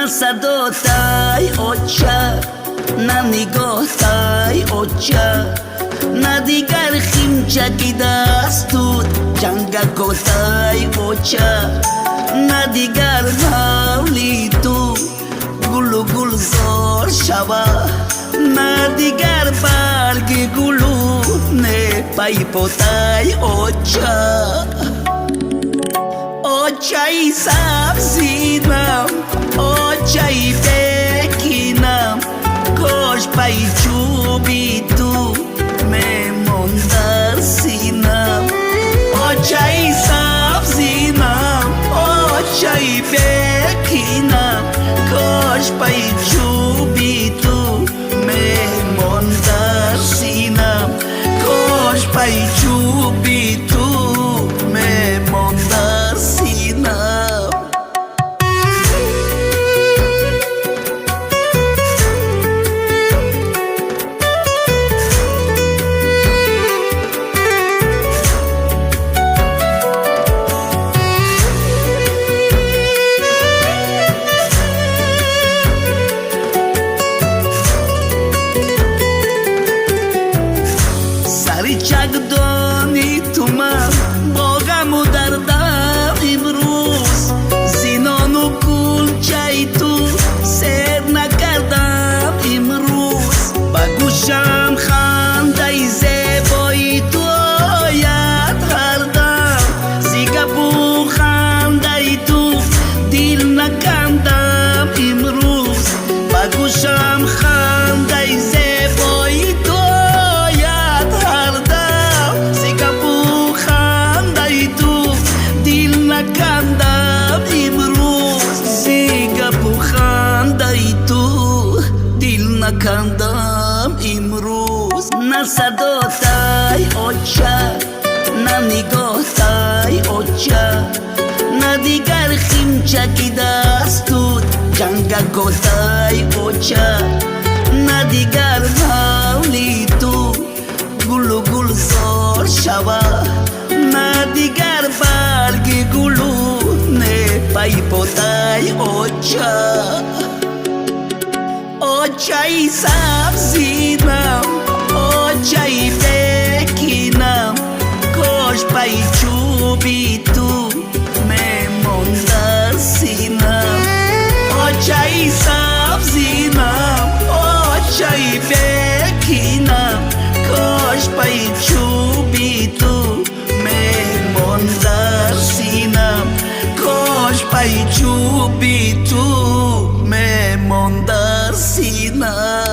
صداتای اوچه نه نگاهتای اوچه نه دیگر خیمچگی دستود جنگکوتای اوچه نه دیگر حولی تو گلو گلزار شوه نه دیگر برگ گلو نه پای پوتای اوچه اوچه‌ی سبزینم اوچه‌ی بکینم کاش پای چوبی تو میمون در سینم اوچه‌ی سبزینم اوچه‌ی بکینم کاش پای چوبی تو میمون در سینم کاش پای چوبی تو میمون در سینم سری چگدانی تو من با غم و دردم امروز زینان و کلچه تو سر نکردم امروز با گوشم خنده زیبایی تو آید هر دم زیگه بو خنده تو دل نکندم امروز با گوشم خنده زیبایی تو کندم امروز زیگه بخنده تو دل نکندم امروز نه صداتای اوچه نه نگاهتای اوچه نه دیگر خیمچگی دستود جنگکوتای اوچه نه دیگر حولی تو گلو گلزار شوه نه دیگر برگ گلو نه پای پوتای اوچه اوچه‌ی سبزینم اوچه‌ی بکینم کاش پای چوبی تو میمون در سینم اوچه‌ی سبزینم اوچه‌ی بکینم کاش پای چوبی تو میمون در سینم کاش پای چوبی تو میمون در سینم